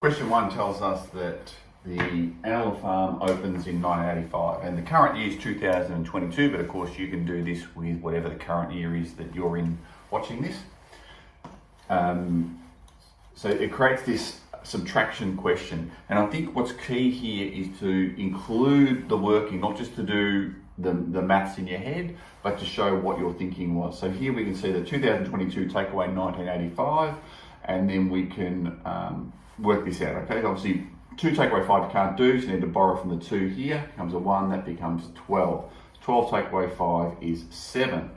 Question 1 tells us that the animal farm opens in 1985 and the current year is 2022, but of course you can do this with whatever the current year is that you're in watching this. So it creates this subtraction question, and I think what's key here is to include the working, not just to do the maths in your head, but to show what your thinking was. So here we can see the 2022 take away 1985, and then we can work this out, okay? Obviously, 2 take away 5 you can't do, so you need to borrow from the 2 here. Becomes a 1, that becomes 12. 12 take away 5 is 7.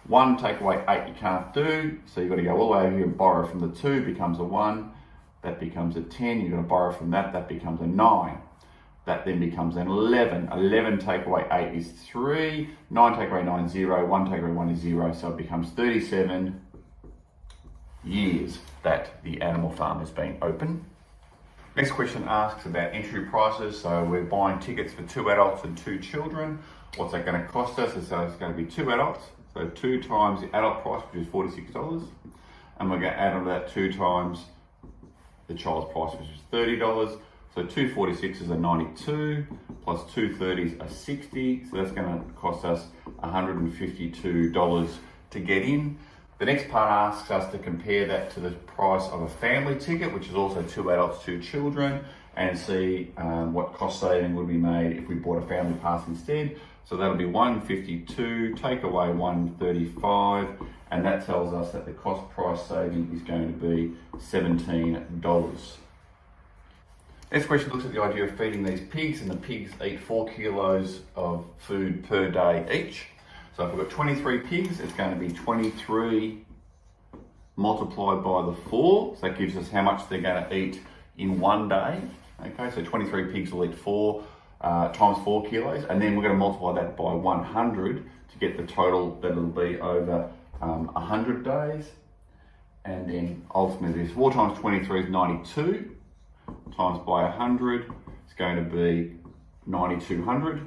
1 take away 8 you can't do, so you've got to go all the way over here and borrow from the 2, becomes a 1. That becomes a 10, you've got to borrow from that, that becomes a 9. That then becomes an 11. 11 take away 8 is 3. 9 take away 9 is 0. 1 take away 1 is 0, so it becomes 37 years that the animal farm has been open. Next question asks about entry prices. So we're buying tickets for 2 adults and 2 children. What's that going to cost us? So it's going to be 2 adults. So 2 times the adult price, which is $46. And we're going to add on to that 2 times the child's price, which is $30. So 2 46s are 92, plus 2 30s are 60. So that's going to cost us $152 to get in. The next part asks us to compare that to the price of a family ticket, which is also 2 adults, 2 children, and see what cost saving would be made if we bought a family pass instead. So that'll be 152, take away 135, and that tells us that the cost price saving is going to be $17. Next question looks at the idea of feeding these pigs, and the pigs eat 4 kilos of food per day each. So if we've got 23 pigs, it's going to be 23 multiplied by the 4. So that gives us how much they're going to eat in one day. Okay, so 23 pigs will eat 4 times 4 kilos, and then we're going to multiply that by 100 to get the total that it'll be over 100 days. And then ultimately, 4 times 23 is 92, times by 100 is going to be 9,200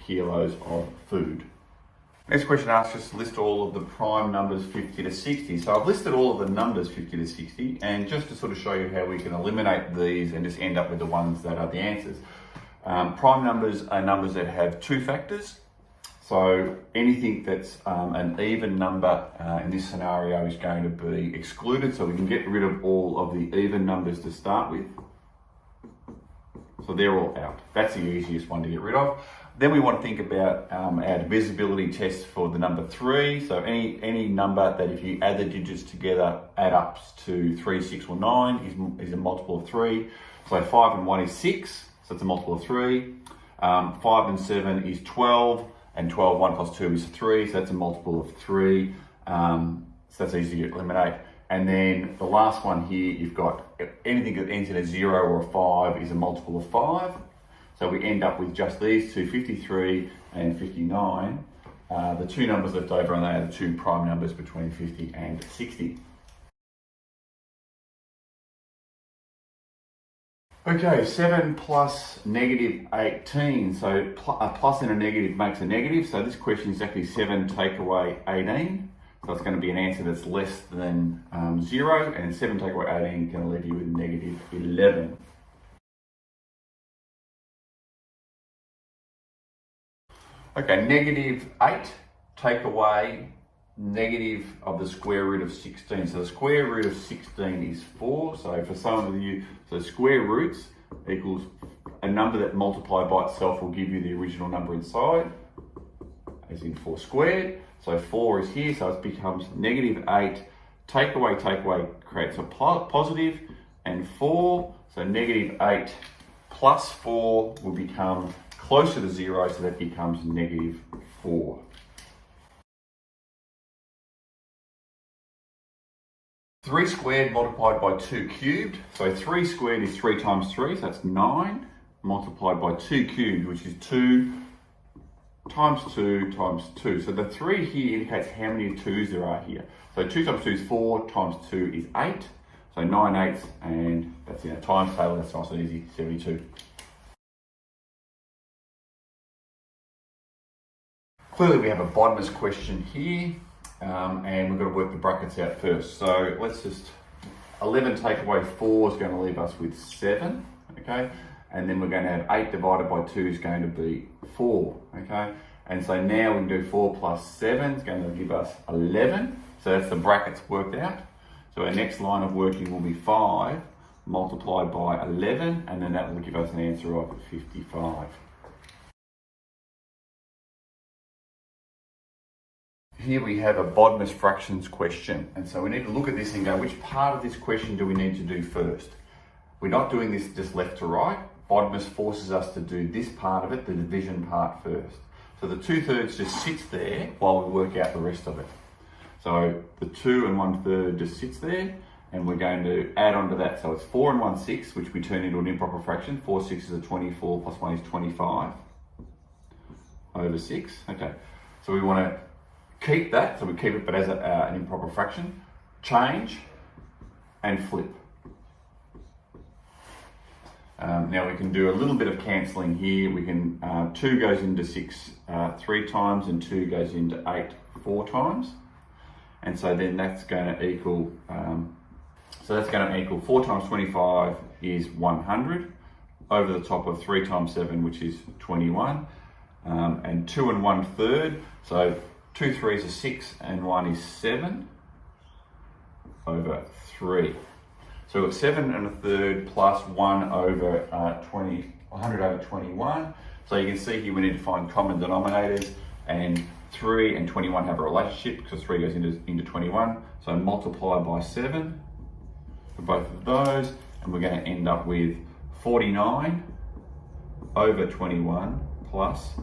kilos of food. Next question asks us to list all of the prime numbers 50 to 60. So I've listed all of the numbers 50 to 60, and just to sort of show you how we can eliminate these and just end up with the ones that are the answers. Prime numbers are numbers that have 2 factors. So anything that's an even number in this scenario is going to be excluded. So we can get rid of all of the even numbers to start with. So they're all out. That's the easiest one to get rid of. Then we want to think about our divisibility test for the number 3. So any number that if you add the digits together add up to 3, 6 or 9 is a multiple of 3. So 5 and 1 is 6, so it's a multiple of 3. 5 and 7 is 12, and 12, 1 plus 2 is 3, so that's a multiple of 3. So that's easy to eliminate. And then the last one here, you've got anything that ends in a 0 or a 5 is a multiple of 5. So we end up with just these two, 53 and 59. The 2 numbers left over, and they are the 2 prime numbers between 50 and 60. Okay, 7 plus negative 18. So a plus and a negative makes a negative. So this question is actually 7 take away 18. So it's going to be an answer that's less than 0, and 7 take away 18 is going to leave you with negative 11. Okay, negative 8 take away negative of the square root of 16. So the square root of 16 is 4. So for some of you, so square roots equals a number that multiplied by itself will give you the original number inside, as in 4 squared. So 4 is here, so it becomes negative 8. Take away creates a positive, and 4. So negative 8 plus 4 will become closer to 0, so that becomes negative 4. Three squared multiplied by 2 cubed. So 3 squared is 3 times 3, so that's 9, multiplied by 2 cubed, which is 2 times 2 times 2. So the 3 here indicates how many 2's there are here. So 2 times 2 is 4, times 2 is 8. So 9 eighths, and that's in a times table, that's nice and easy, 72. Clearly we have a bottomless question here, and we've got to work the brackets out first. So let's just 11 take away 4 is going to leave us with 7, okay? And then we're going to have 8 divided by 2 is going to be 4, okay? And so now we can do 4 plus 7 is going to give us 11. So that's the brackets worked out. So our next line of working will be 5 multiplied by 11, and then that will give us an answer of 55. Here we have a Bodmer's fractions question, and so we need to look at this and go, which part of this question do we need to do first? We're not doing this just left to right. Bodmer's forces us to do this part of it, the division part first. So the 2/3 just sits there while we work out the rest of it. So the 2 1/3 just sits there, and we're going to add on to that. So it's 4 1/6, which we turn into an improper fraction. 4 6s are 24, plus 1 is 25 over 6. Okay, so we want to keep that, so we keep it but as an improper fraction, change and flip. Now we can do a little bit of cancelling here. We can, 2 goes into 6 3 times and 2 goes into 8 4 times. And so then that's going to equal, 4 times 25 is 100 over the top of 3 times 7, which is 21, and 2 1/3, so 2 3s are 6 and 1 is 7 over 3. So we've got 7 1/3 plus 1 over 100 over 21. So you can see here we need to find common denominators, and 3 and 21 have a relationship because 3 goes into 21. So multiply by 7 for both of those, and we're going to end up with 49 over 21 plus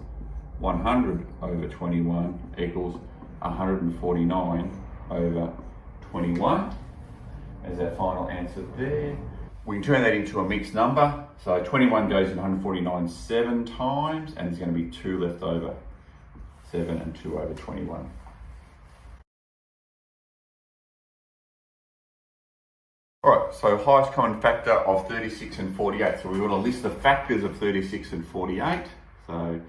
100 over 21 equals 149 over 21 as our final answer there. We can turn that into a mixed number. So 21 goes in 149 7 times, and there's going to be 2 left over. 7 and 2 over 21. All right, so highest common factor of 36 and 48. So we want to list the factors of 36 and 48. So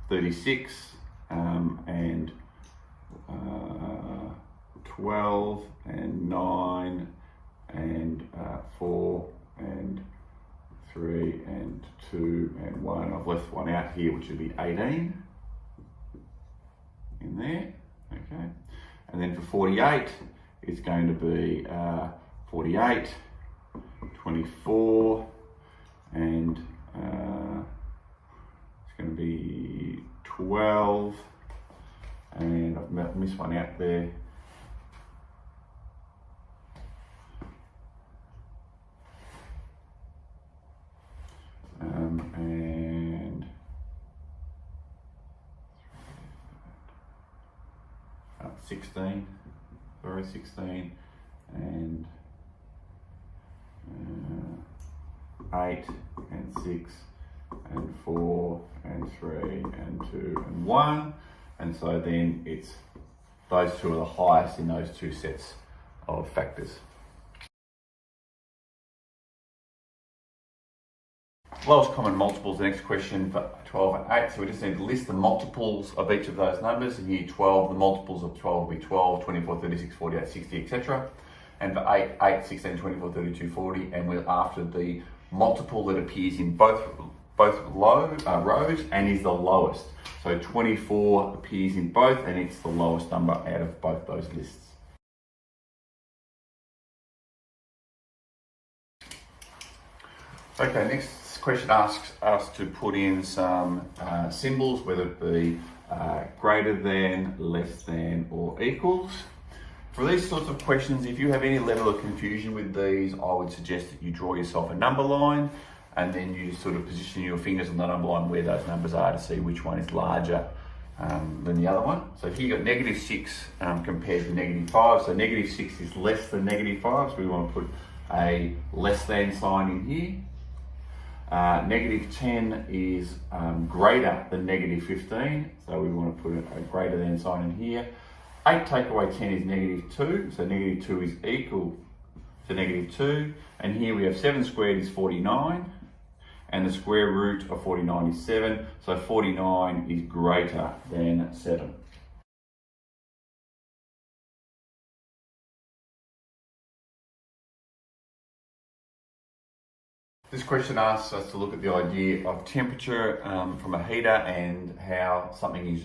36 and 12 and 9 and 4 and 3 and 2 and 1. I've left one out here, which would be 18 in there, okay. And then for 48, it's going to be 48, 24, and it's going to be 12, and I've missed one out there. And 16, sorry, 16, and 8, and 6, and 4, and 3, and 2, and 1. And so then it's, those two are the highest in those two sets of factors. Lowest common multiples, the next question for 12 and 8. So we just need to list the multiples of each of those numbers. And here 12, the multiples of 12 will be 12, 24, 36, 48, 60, etc. And for 8, 16, 24, 32, 40. And we're after the multiple that appears in both rows and is the lowest. So 24 appears in both, and it's the lowest number out of both those lists. Okay, next question asks us to put in some symbols, whether it be greater than, less than, or equals. For these sorts of questions, if you have any level of confusion with these, I would suggest that you draw yourself a number line, and then you sort of position your fingers on the number line where those numbers are to see which one is larger than the other one. So here you've got -6 compared to -5. So -6 is less than -5, so we want to put a less than sign in here. -10 is greater than -15, so we want to put a greater than sign in here. 8 take away 10 is -2, so -2 is equal to -2. And here we have 7 squared is 49, and the square root of 49 is 7, so 49 is greater than 7. This question asks us to look at the idea of temperature from a heater and how something is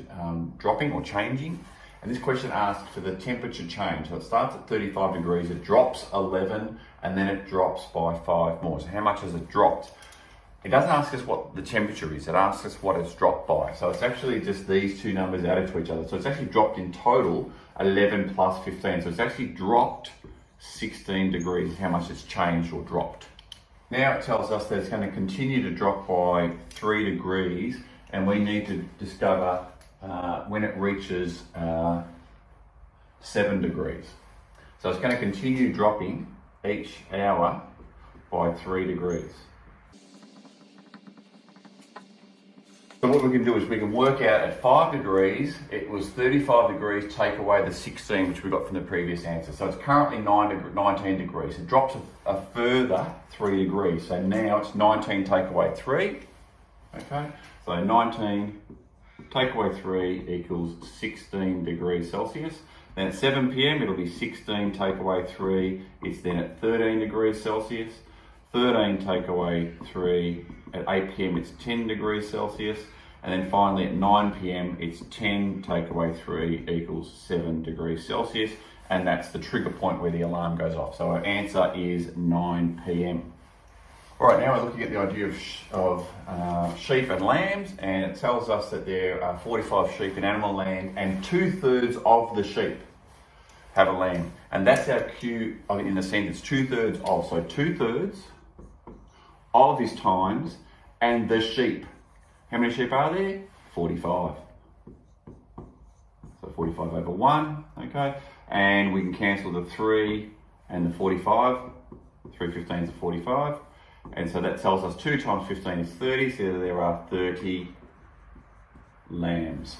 dropping or changing. And this question asks for the temperature change. So it starts at 35 degrees, it drops 11, and then it drops by 5 more. So how much has it dropped? It doesn't ask us what the temperature is, it asks us what it's dropped by. So it's actually just these two numbers added to each other. So it's actually dropped in total 11 plus 15. So it's actually dropped 16 degrees, how much it's changed or dropped. Now it tells us that it's going to continue to drop by 3 degrees, and we need to discover when it reaches 7 degrees. So it's going to continue dropping each hour by 3 degrees. So what we can do is we can work out at 5 degrees, it was 35 degrees, take away the 16, which we got from the previous answer. So it's currently 19 degrees. It drops a further 3 degrees. So now it's 19 take away 3. Okay, so 19 take away 3 equals 16 degrees Celsius. Then at 7 p.m. it'll be 16 take away 3. It's then at 13 degrees Celsius. 13 take away 3. At 8 p.m. it's 10 degrees Celsius. And then finally at 9 p.m. it's 10 take away 3 equals 7 degrees Celsius. And that's the trigger point where the alarm goes off. So our answer is 9 p.m. All right, now we're looking at the idea of sheep and lambs, and it tells us that there are 45 sheep in animal land, and 2/3 of the sheep have a lamb. And that's our cue in the sentence, 2/3 of. So 2/3 of is times, and the sheep. How many sheep are there? 45. So 45 over 1, okay? And we can cancel the 3 and the 45. 3 15s are 45. And so that tells us 2 times 15 is 30, so there are 30 lambs.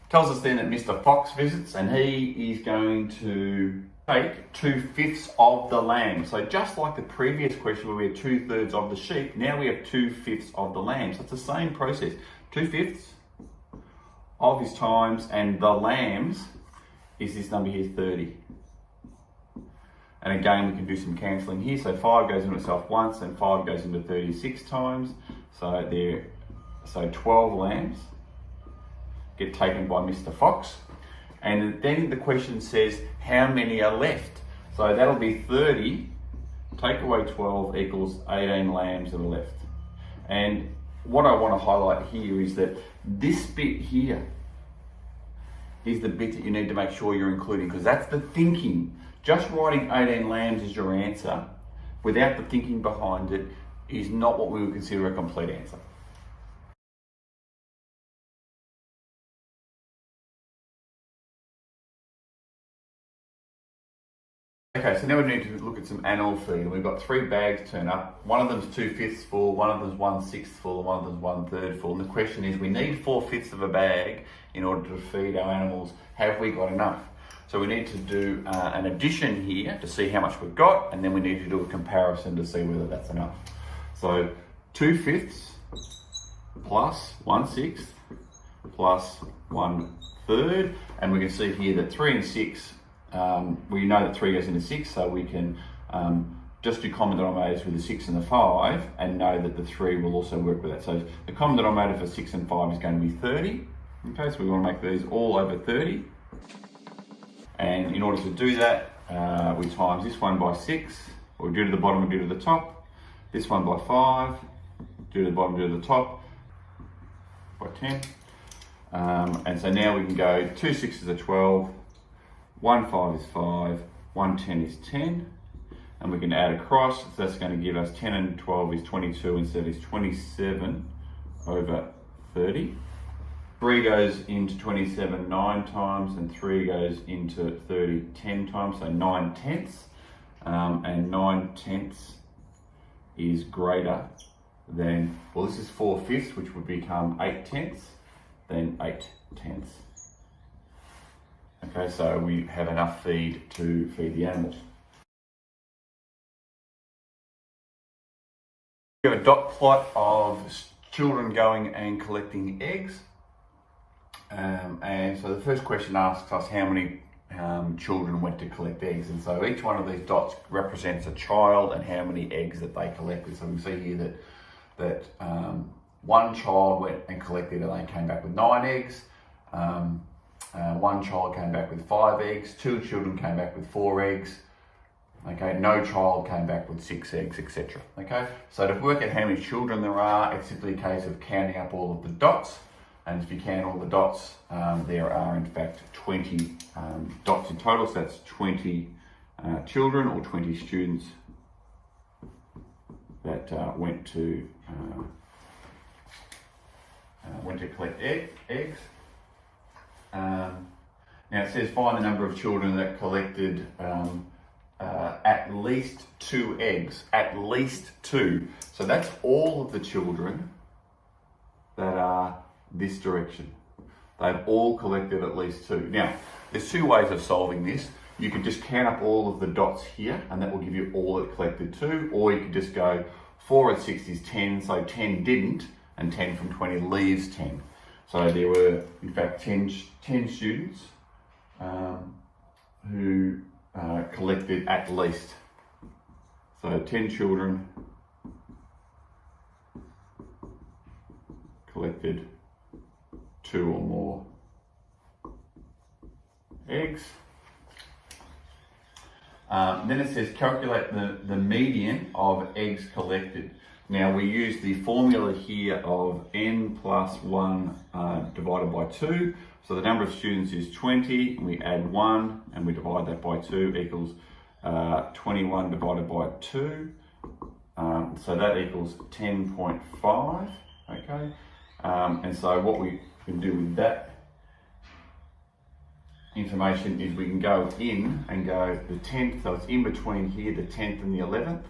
Tells us then that Mr. Fox visits, and he is going to take 2/5 of the lamb. So just like the previous question where we had 2/3 of the sheep, now we have 2/5 of the lamb. So it's the same process. 2/5 of his times, and the lambs is this number here, 30. And again, we can do some cancelling here. So 5 goes into itself once, and 5 goes into 36 times. So 12 lambs get taken by Mr. Fox. And then the question says, how many are left? So that'll be 30, take away 12 equals 18 lambs that are left. And what I want to highlight here is that this bit here is the bit that you need to make sure you're including, because that's the thinking. Just writing 18 lambs as your answer without the thinking behind it is not what we would consider a complete answer. Okay, so now we need to look at some animal feed, and we've got 3 bags turn up. One of them's 2/5 full, one of them's 1/6 full, and one of them's 1/3 full. And the question is, we need 4/5 of a bag in order to feed our animals. Have we got enough? So we need to do an addition here to see how much we've got, and then we need to do a comparison to see whether that's enough. So 2/5 plus 1/6 plus 1/3, and we can see here that 3 and 6, we know that 3 goes into 6, so we can just do common denominators with the 6 and the 5 and know that the 3 will also work with that. So the common denominator for 6 and 5 is going to be 30. Okay, so we want to make these all over 30. And in order to do that, we times this one by 6, or do to the bottom and do to the top. This one by 5, do to the bottom, do to the top, by 10. And so now we can go 2 6s are 12, 1 5 is 5, 1 10 is 10. And we can add across, so that's going to give us 10 and 12 is 22, and so it's 27 over 30. 3 goes into 27 9 times, and 3 goes into 30 10 times, so 9/10. And 9/10 is greater than, well, this is 4/5, which would become 8/10, then 8/10. Okay, so we have enough feed to feed the animals. We have a dot plot of children going and collecting eggs. And so the first question asks us how many children went to collect eggs. And so each one of these dots represents a child and how many eggs that they collected. So we see here that one child went and collected and they came back with 9 eggs. One child came back with 5 eggs. 2 children came back with 4 eggs. Okay, no child came back with 6 eggs, etc. Okay, so to work out how many children there are, it's simply a case of counting up all of the dots. And if you count all the dots, there are in fact 20 dots in total. So that's 20 children or 20 students that went to collect eggs. Now it says find the number of children that collected at least 2 eggs. At least 2. So that's all of the children that are this direction. They've all collected at least 2. Now, there's 2 ways of solving this. You could just count up all of the dots here and that will give you all that collected 2, or you could just go 4 and 6 is 10, so 10 didn't, and 10 from 20 leaves 10. So there were, in fact, 10 students who collected at least. So 10 children collected 2 or more eggs. Then it says calculate the median of eggs collected. Now we use the formula here of n plus 1 divided by 2. So the number of students is 20, and we add 1 and we divide that by 2 equals 21 divided by 2. So that equals 10.5, okay? And so what we can do with that information is we can go in and go the 10th, so it's in between here, the 10th and the 11th,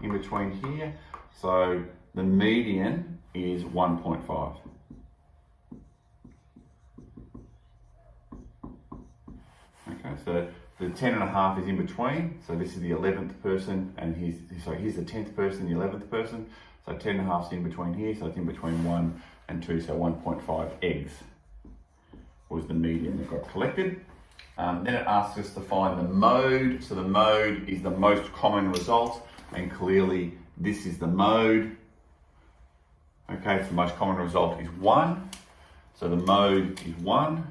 in between here. So the median is 1.5. Okay, so the 10.5 is in between. So this is the 11th person, and here's the 10th person, the 11th person. So 10.5 is in between here, so it's in between 1 and 2, so 1.5 eggs was the median that got collected. Then it asks us to find the mode. So the mode is the most common result, and clearly this is the mode. Okay, so the most common result is 1. So the mode is 1.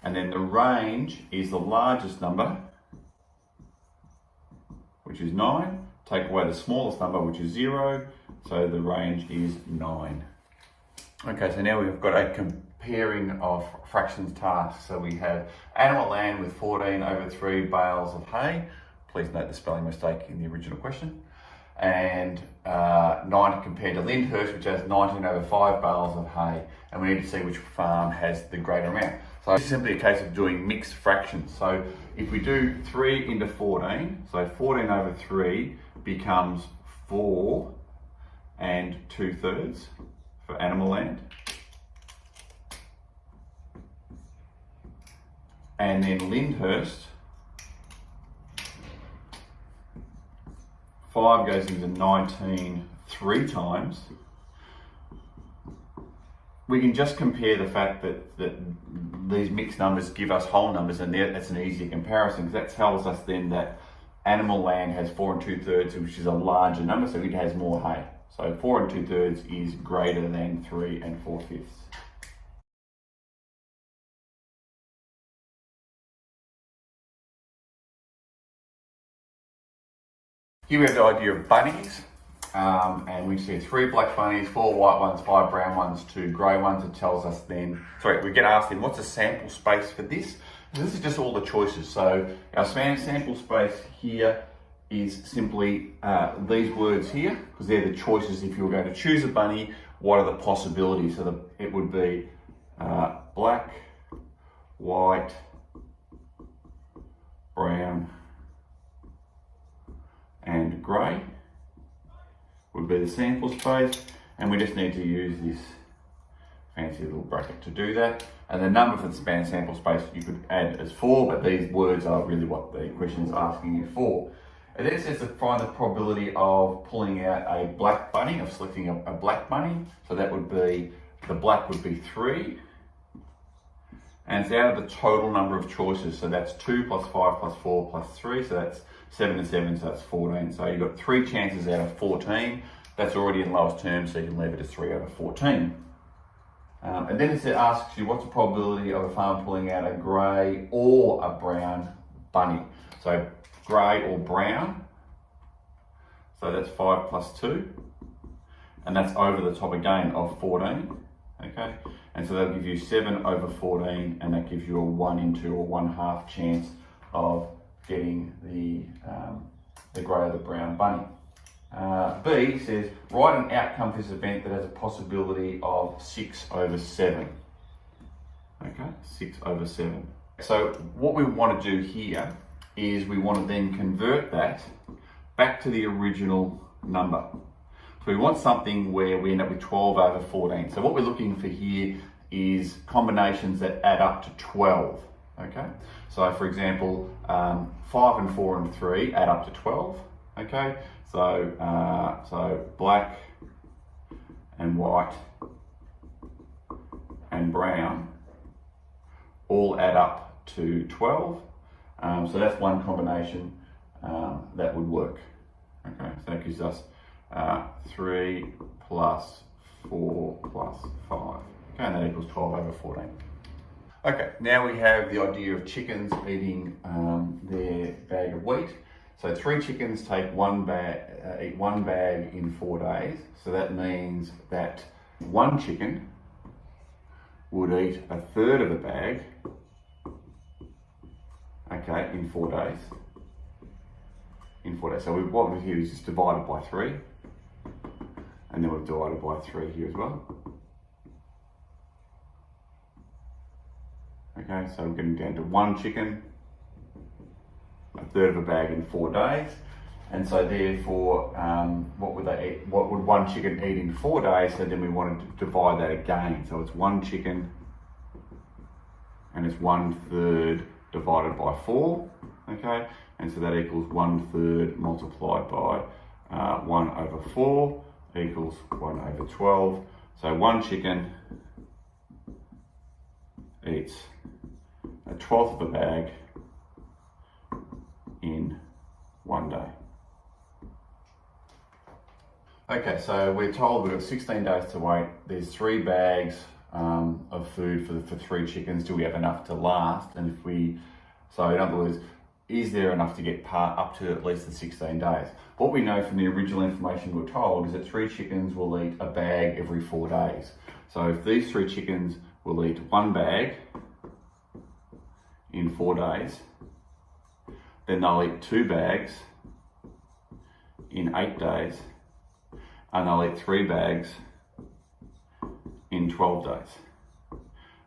And then the range is the largest number, which is 9. Take away the smallest number, which is 0. So the range is 9. Okay, so now we've got a comparing of fractions task. So we have Animal Land with 14 over 3 bales of hay. Please note the spelling mistake in the original question. And 9 compared to Lyndhurst, which has 19 over 5 bales of hay. And we need to see which farm has the greater amount. So it's simply a case of doing mixed fractions. So if we do 3 into 14, so 14 over 3 becomes 4 and 2/3 for Animal Land. And then Lyndhurst, 5 goes into 19 3 times. We can just compare the fact that these mixed numbers give us whole numbers, and that's an easier comparison, because that tells us then that Animal Land has 4 and 2/3, which is a larger number, so it has more hay. So 4 and 2/3 is greater than 3 and 4/5. Here we have the idea of bunnies, and we see 3 black bunnies, 4 white ones, 5 brown ones, 2 grey ones. It tells us then, we get asked then, what's the sample space for this? This is just all the choices. So our sample space here is simply these words here, because they're the choices. If you were going to choose a bunny, what are the possibilities? So it would be black, white, brown, and grey would be the sample space, and we just need to use this fancy little bracket to do that. And the number for the span sample space you could add as 4, but these words are really what the question is asking you for. And then it says to find the probability of pulling out a black bunny, of selecting a black bunny. So that would be, the black would be 3, and it's out of the total number of choices. So that's 2 plus 5 plus 4 plus 3, so that's 7 and 7, so that's 14. So you've got 3 chances out of 14. That's already in lowest terms, so you can leave it as 3 out of 14. And then it asks you, what's the probability of a farmer pulling out a grey or a brown bunny? So grey or brown, so that's 5 plus 2, and that's over the top again of 14, okay? And so that'll give you 7 over 14, and that gives you a 1 in 2 or 1/2 chance of getting the grey or the brown bunny. B says, write an outcome for this event that has a possibility of 6 over 7. Okay, 6 over 7. So what we want to do here is we want to then convert that back to the original number. So we want something where we end up with 12 over 14. So what we're looking for here is combinations that add up to 12. Okay, so for example, 5 and 4 and 3 add up to 12. Okay, so black and white and brown all add up to 12. So that's one combination that would work. Okay, so that gives us 3 plus 4 plus 5. Okay, and that equals 12 over 14. Okay, now we have the idea of chickens eating their bag of wheat. So 3 chickens take eat one bag in 4 days. So that means that 1 chicken would eat 1/3 of a bag, okay, in 4 days. So what we've here is just divided by 3, and then we've divided by 3 here as well. Okay, so we're getting down to 1 chicken, 1/3 of a bag in 4 days. And so therefore, what would they eat? What would 1 chicken eat in 4 days? So then we wanted to divide that again. So it's 1 chicken, and it's 1/3 divided by 4, okay? And so that equals 1/3 multiplied by 1 over 4 equals 1 over 12. So 1 chicken eats 1/12 of a bag in 1 day. Okay, so we're told we've got 16 days to wait. There's 3 bags of food for 3 chickens. Do we have enough to last? And so in other words, is there enough to get up to at least the 16 days? What we know from the original information we're told is that 3 chickens will eat a bag every 4 days. So if these 3 chickens will eat 1 bag in 4 days, then they'll eat 2 bags in 8 days, and they'll eat 3 bags in 12 days.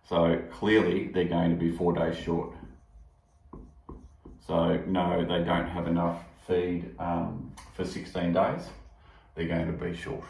So clearly they're going to be 4 days short. So no, they don't have enough feed for 16 days. They're going to be short.